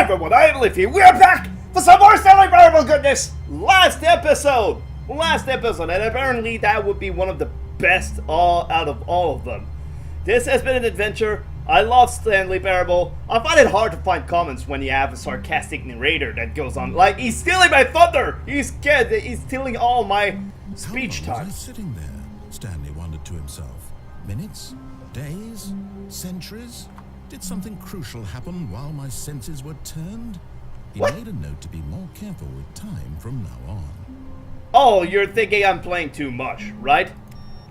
everyone, I am Liffy. We are back for some more Stanley Parable goodness. Last episode, and apparently that would be one of the best out of all of them. This has been an adventure. I love Stanley Parable. I find it hard to find comments when you have a sarcastic narrator that goes on like, he's stealing my thunder. He's stealing all my speech time. How long was I sitting there? Stanley wondered to himself. Minutes? Days? Centuries? Did something crucial happen while my senses were turned? He made a note to be more careful with time from now on. Oh, you're thinking I'm playing too much, right?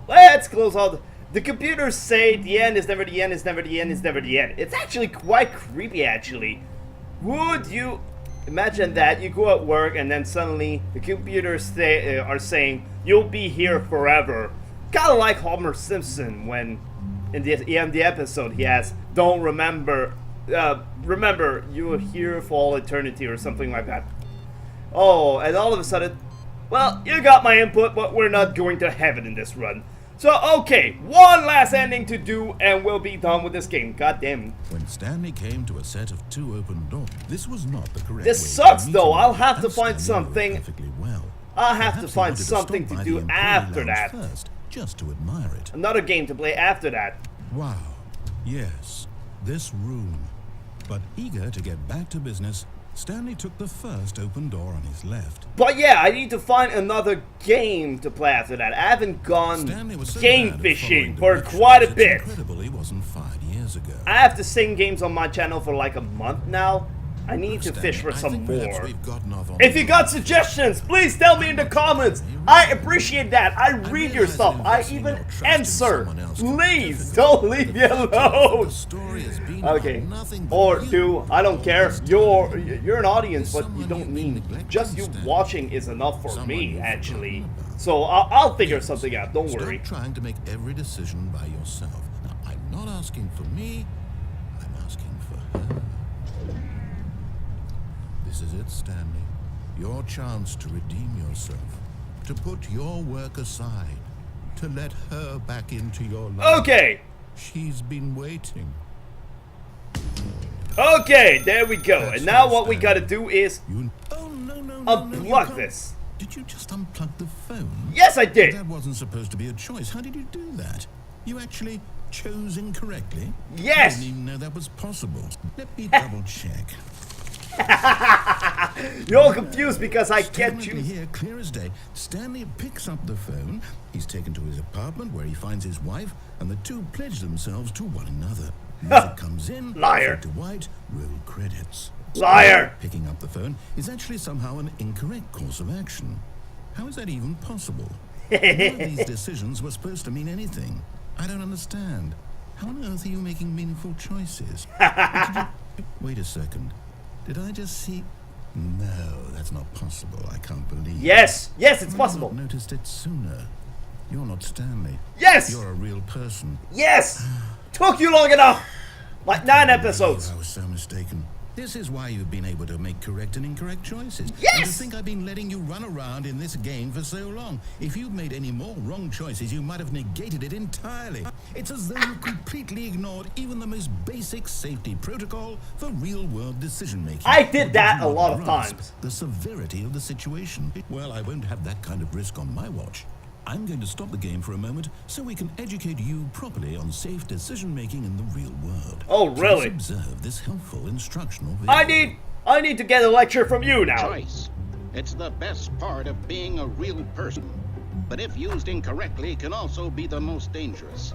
Let's close all the computers say the end is never the end, is never the end, is never the end. It's actually quite creepy, actually. Would you imagine that you go at work and then suddenly the computers are saying you'll be here forever? Kind of like Homer Simpson when in the episode he has, don't remember, remember you are here for all eternity or something like that. Oh, and all of a sudden, well, you got my input, but we're not going to have it in this run. So, okay, one last ending to do and we'll be done with this game. God damn. When Stanley came to a set of 2 open doors, this was not the correct This way sucks to meet though. him. I'll have to And find Stanley knew something. perfectly well. I'll have to Perhaps he find wanted something stop to by do the employee after lounge that. first, just to admire it. Another game to play after that. Wow. Yes, this room. But eager to get back to business, Stanley took the first open door on his left. But yeah, I need to find another game to play after that. I haven't gone So game fishing for quite a bit. Incredible he wasn't 5 years ago. I have the same games on my channel for like a month now. I need to fish for some more. If you got suggestions, please tell me in the comments. I appreciate that. I read your stuff. I even answer. Please don't leave me alone. Okay. Or do, I don't care. You're an audience, but you don't need. Just you watching is enough for me, actually. So I'll figure something out. Don't worry. Stop trying to make every decision by yourself. Now, I'm not asking for me. I'm asking for her. This is it, Stanley. Your chance to redeem yourself. To put your work aside. To let her back into your life. Okay. She's been waiting. Okay, there we go. And now what we gotta do is unplug this. Did you just unplug the phone? Yes, I did. That wasn't supposed to be a choice. How did you do that? You actually chose incorrectly? Yes. I didn't even know that was possible. Let me double check. You're all confused because I can't choose. Here, clear as day. Stanley picks up the phone. He's taken to his apartment where he finds his wife, and the two pledge themselves to one another. Music comes in. Liar. Fade to white. Roll credits. Liar. Picking up the phone is actually somehow an incorrect course of action. How is that even possible? None of these decisions were supposed to mean anything. I don't understand. How on earth are you making meaningful choices? Wait a second. Did I just see? No, that's not possible. I can't believe. Yes, yes, it's I've possible. not noticed it sooner. You're not Stanley. Yes. You're a real person. Yes. Took you long enough. Like 9 episodes. I was so mistaken. This is why you've been able to make correct and incorrect choices. Yes! And to think I've been letting you run around in this game for so long. If you'd made any more wrong choices, you might have negated it entirely. It's as though you completely ignored even the most basic safety protocol for real-world decision-making. I did that a lot of times. The severity of the situation. Well, I won't have that kind of risk on my watch. I'm going to stop the game for a moment so we can educate you properly on safe decision-making in the real world. Oh, really? Please observe this helpful instructional video. I need to get a lecture from you now. Choice. It's the best part of being a real person. But if used incorrectly, can also be the most dangerous.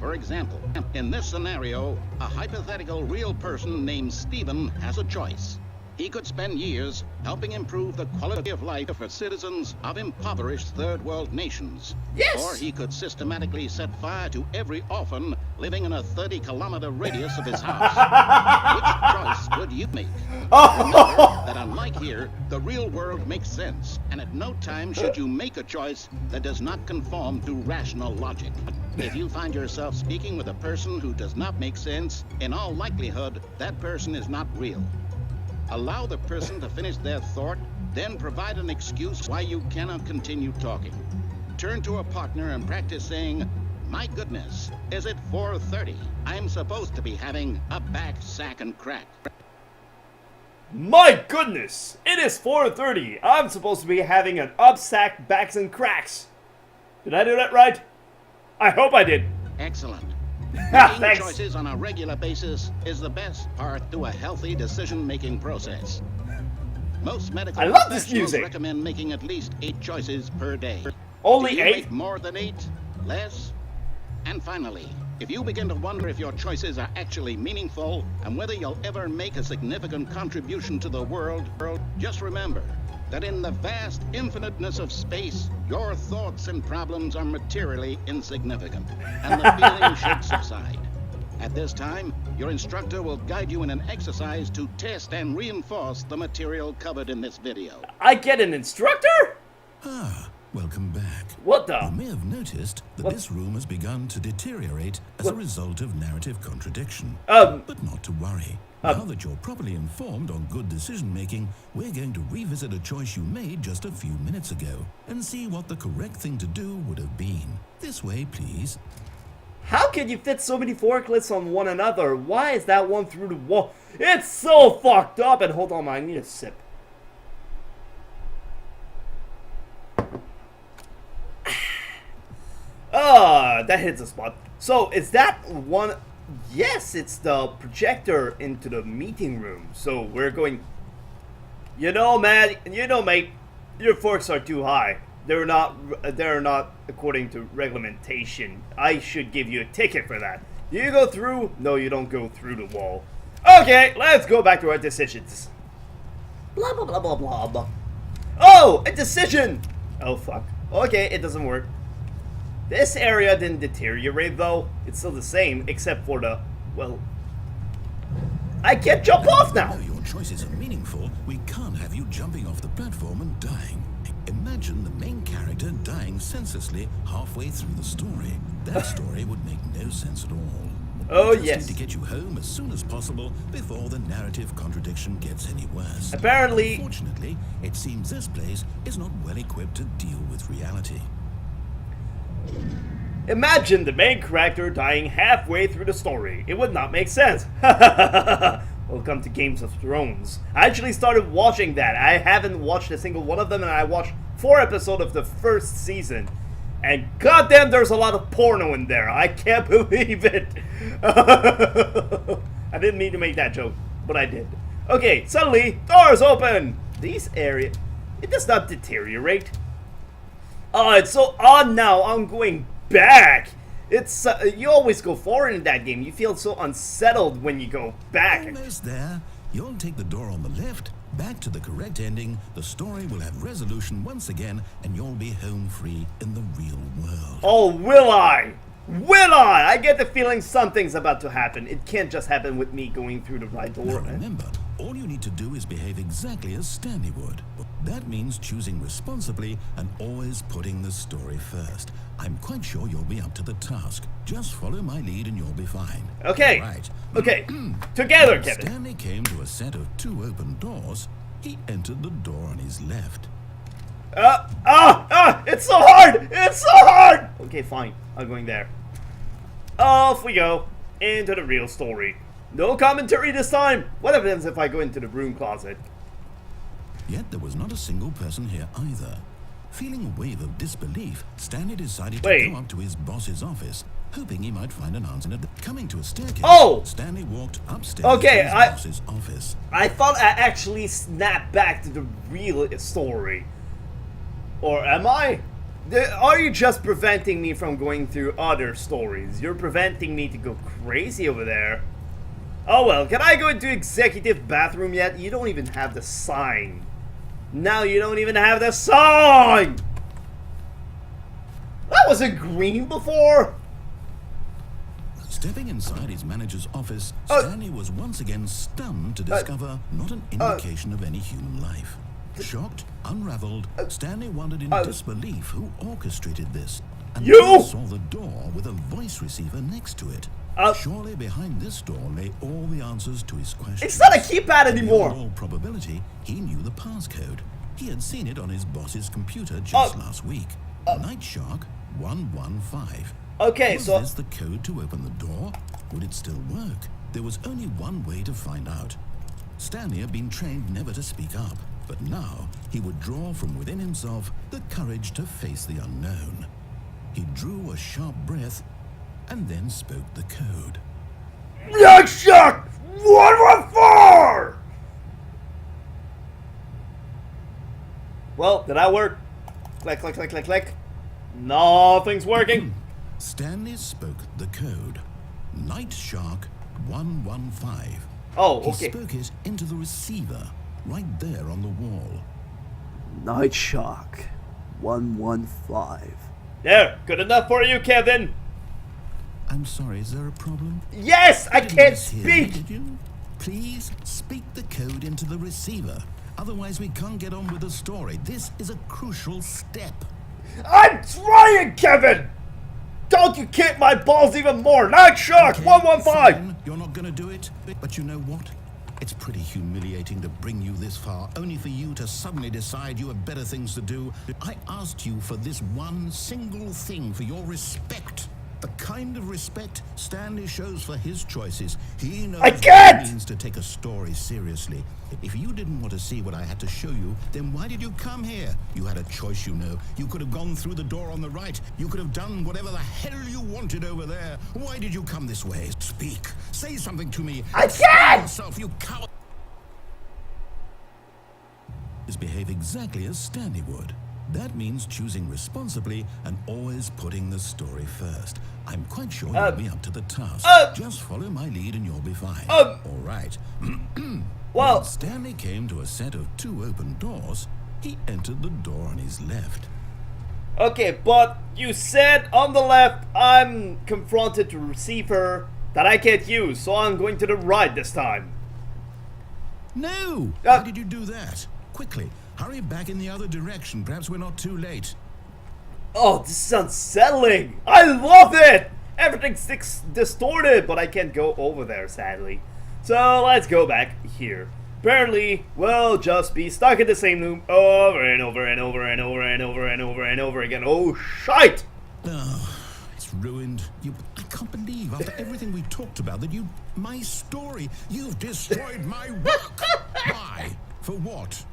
For example, in this scenario, a hypothetical real person named Stephen has a choice. He could spend years helping improve the quality of life for citizens of impoverished third world nations. Yes! Or he could systematically set fire to every orphan living in a 30-kilometer radius of his house. Which choice would you make? Remember that unlike here, the real world makes sense, and at no time should you make a choice that does not conform to rational logic. If you find yourself speaking with a person who does not make sense, in all likelihood, that person is not real. Allow the person to finish their thought, then provide an excuse why you cannot continue talking. Turn to a partner and practice saying, "My goodness, is it 4:30? I'm supposed to be having a back, sack, and crack." My goodness! It is 4:30. I'm supposed to be having an upsack, backs and cracks. Did I do that right? I hope I did. Excellent. Ha, Making thanks. choices on a regular basis is the best part to a healthy decision-making process. Most medical I love this professionals music. recommend making at least 8 choices per day. Only Do you 8? make more than 8? Less? And finally, if you begin to wonder if your choices are actually meaningful and whether you'll ever make a significant contribution to the world, just remember that in the vast infiniteness of space, your thoughts and problems are materially insignificant, and the feeling should subside. At this time, your instructor will guide you in an exercise to test and reinforce the material covered in this video. I get an instructor? Ah, welcome back. What the? You may have noticed that What? this room has begun to deteriorate as What? a result of narrative contradiction. But not to worry. Now that you're properly informed on good decision-making, we're going to revisit a choice you made just a few minutes ago and see what the correct thing to do would have been. This way, please. How can you fit so many forklifts on one another? Why is that one through the wall? It's so fucked up! And hold on, I need a sip. That hits a spot. So, is that one... Yes, it's the projector into the meeting room. So, we're going... You know, man, mate, your forks are too high. They're not according to reglementation. I should give you a ticket for that. Do you go through? No, you don't go through the wall. Okay, let's go back to our decisions. Blah, blah, blah, blah, blah, blah. Oh, a decision! Oh, fuck. Okay, it doesn't work. This area didn't deteriorate, though. It's still the same, except for the... Well... I can't jump off now! Though your choices are meaningful, we can't have you jumping off the platform and dying. Imagine the main character dying senselessly halfway through the story. That story would make no sense at all. Oh, We just yes. need to get you home as soon as possible before the narrative contradiction gets any worse. Apparently... Unfortunately, it seems this place is not well equipped to deal with reality. Imagine the main character dying halfway through the story. It would not make sense. Welcome to Games of Thrones. I actually started watching that. I haven't watched a single one of them, and I watched 4 episodes of the first season. And goddamn, there's a lot of porno in there. I can't believe it. I didn't mean to make that joke, but I did. Okay, suddenly, doors open. These areas, it does not deteriorate. Oh, it's so odd now. I'm going back. It's you always go forward in that game. You feel so unsettled when you go back. Almost there. You'll take the door on the left, back to the correct ending. The story will have resolution once again, and you'll be home free in the real world. Oh, will I? Will I? I get the feeling something's about to happen. It can't just happen with me going through the right Now door. remember, all you need to do is behave exactly as Stanley would. That means choosing responsibly and always putting the story first. I'm quite sure you'll be up to the task. Just follow my lead and you'll be fine. Okay. Right. Okay. Together, When Kevin. Stanley came to a set of 2 open doors. He entered the door on his left. It's so hard! It's so hard! Okay, fine. I'm going there. Off we go. Into the real story. No commentary this time. What happens if I go into the broom closet? Yet there was not a single person here either. Feeling a wave of disbelief, Stanley decided to Wait. go up to his boss's office, hoping he might find an answer. Coming to a staircase, Oh! Stanley walked upstairs Okay, to his boss's office. I thought I actually snapped back to the real story. Or am I? Are you just preventing me from going through other stories? You're preventing me to go crazy over there. Oh well, can I go into executive bathroom yet? You don't even have the sign. Now you don't even have the sign! That wasn't green before! Stepping inside his manager's office, Stanley was once again stunned to discover not an indication of any human life. Shocked, unraveled, Stanley wondered in disbelief who orchestrated this. And You! then saw the door with a voice receiver next to it. Surely behind this door lay all the answers to his questions. It's not a keypad anymore! In all probability, he knew the passcode. He had seen it on his boss's computer just last week. Night Shark 115. Okay, Was so... this the code to open the door? Would it still work? There was only one way to find out. Stanley had been trained never to speak up, but now he would draw from within himself the courage to face the unknown. He drew a sharp breath and then spoke the code. Night Shark 114! Well, did that work? Click, click, click, click, click. Nothing's working. Stanley spoke the code. Night Shark 115. Oh, okay. He spoke it into the receiver, right there on the wall. Night Shark 115. There, good enough for you, Kevin. I'm sorry, is there a problem? Yes, I You didn't can't mishear me, speak. did you? Please speak the code into the receiver. Otherwise, we can't get on with the story. This is a crucial step. I'm trying, Kevin. Don't you kick my balls even more. Night Shark Okay, 115. fine, you're not gonna do it, but you know what? It's pretty humiliating to bring you this far, only for you to suddenly decide you have better things to do. I asked you for this one single thing, for your respect. The kind of respect Stanley shows for his choices. He knows I what can't! it means to take a story seriously. If you didn't want to see what I had to show you, then why did you come here? You had a choice, you know. You could have gone through the door on the right. You could have done whatever the hell you wanted over there. Why did you come this way? Speak. Say something to me. I Explain can't! yourself, you coward. Behave exactly as Stanley would. That means choosing responsibly and always putting the story first. I'm quite sure you'll be up to the task. Just follow my lead and you'll be fine. All right. Well, When Stanley came to a set of 2 open doors, he entered the door on his left. okay, but you said on the left I'm confronted to a receiver that I can't use, so I'm going to the right this time. No! Why did you do that? Quickly, hurry back in the other direction. Perhaps we're not too late. Oh, this is unsettling. I love it. Everything's distorted, but I can't go over there, sadly. So let's go back here. Apparently, we'll just be stuck in the same loop over and over and over and over and over and over and over again. Oh, shite! Oh, it's ruined. I can't believe, after everything we talked about, that my story, you've destroyed my work. Why? For what?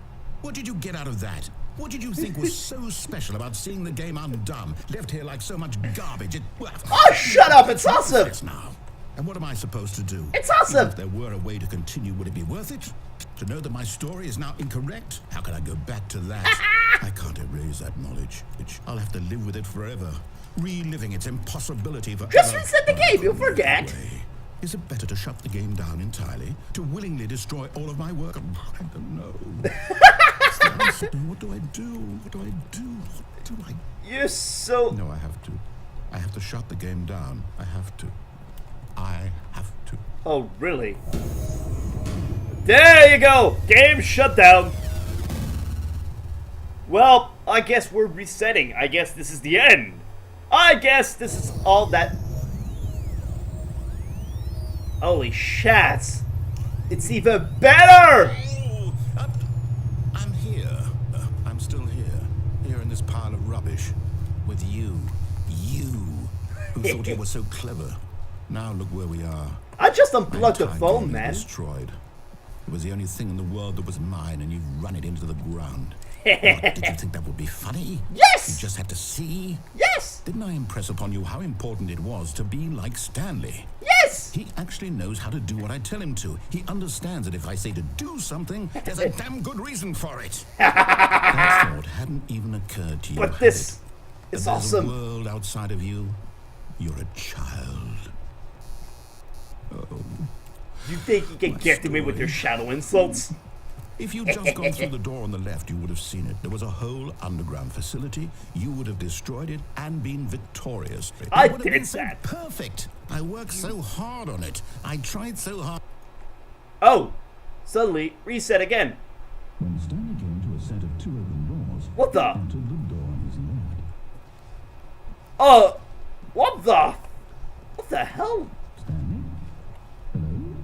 What did you get out of that? What did you think was so special about seeing the game undone, left here like so much garbage? Oh, shut up! It's awesome! Yes, now. And what am I supposed to do? It's awesome! If there were a way to continue, would it be worth it? To know that my story is now incorrect? How can I go back to that? I can't erase that knowledge. I'll have to live with it forever, reliving its impossibility forever. Just reset the game, you'll forget. Is it better to shut the game down entirely? To willingly destroy all of my work? I don't know. What do I do? What do I do? What do I... You're so... No, I have to. I have to shut the game down. I have to. I have to. Oh, really? There you go! Game shut down. Well, I guess we're resetting. I guess this is the end. I guess this is all that... Holy shats! It's even better! Oh, I'm here. I'm still here. Here in this pile of rubbish. With you. You. Who thought you were so clever. Now look where we are. I just unplugged the My phone, game man. Destroyed. It was the only thing in the world that was mine, and you've run it into the ground. What, did you think that would be funny? Yes! You just had to see? Yes! Didn't I impress upon you how important it was to be like Stanley? Yes! He actually knows how to do what I tell him to. He understands that if I say to do something, there's a damn good reason for it. That thought hadn't even occurred to you. But had this it? is That there's awesome. a world outside of you. You're a child. Oh. You think you can My get to me with your story. shadow insults? If you'd just gone through the door on the left, you would have seen it. There was a whole underground facility. You would have destroyed it and been victorious. It I would have did been so that. perfect. I worked so hard on it. I tried so hard. Oh, suddenly reset again. When Stanley came to a set of 2 open doors, What the? he entered the door on his left. What the? What the hell? Stanley? Hello?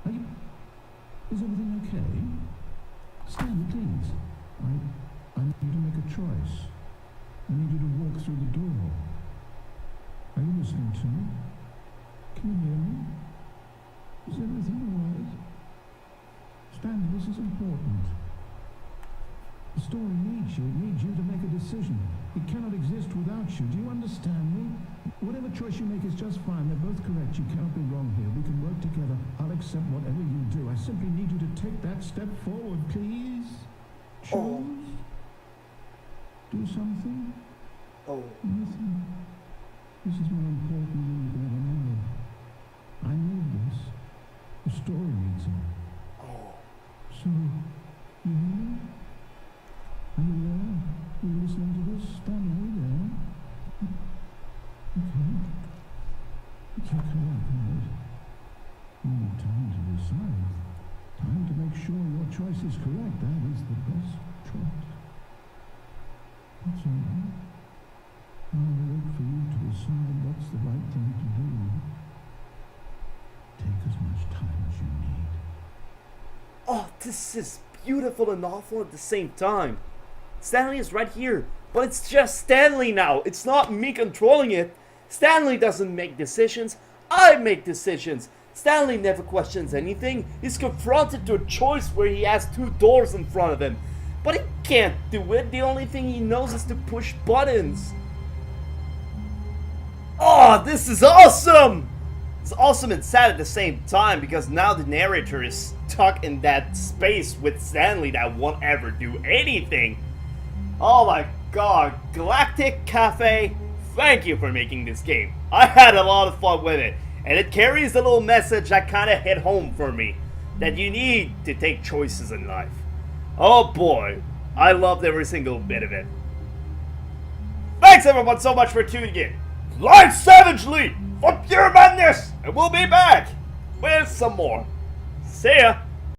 Are you... Is everything okay? Stanley, please. I need you to make a choice. I need you to walk through the door. Are you listening to me? Can you hear me? Is everything all right? Stanley, this is important. The story needs you. It needs you to make a decision. It cannot exist without you. Do you understand me? Whatever choice you make is just fine. They're both correct. You cannot be wrong here. We can work together. I'll accept whatever you do. I simply need you to take that step forward, please. Choose. Do something. Anything. This is more important than you can ever know. I need this. The story needs it. So, you hear me? Are you there? Are you listening to this? Stanley, there? Okay. It's okay, I can wait. You need time to decide. Time to make sure your choice is correct. That is the best choice. That's all right. I'll wait for you to decide what's the right thing to do. Take as much time as you need. Oh, this is beautiful and awful at the same time. Stanley is right here, but it's just Stanley now. It's not me controlling it. Stanley doesn't make decisions. I make decisions. Stanley never questions anything. He's confronted to a choice where he has two doors in front of him. But he can't do it. The only thing he knows is to push buttons. Oh, this is awesome! It's awesome and sad at the same time because now the narrator is stuck in that space with Stanley that won't ever do anything. Oh my god, Galactic Cafe, thank you for making this game. I had a lot of fun with it, and it carries a little message that kind of hit home for me, that you need to take choices in life. Oh boy, I loved every single bit of it. Thanks everyone so much for tuning in. Live savagely for pure madness, and we'll be back with some more. See ya.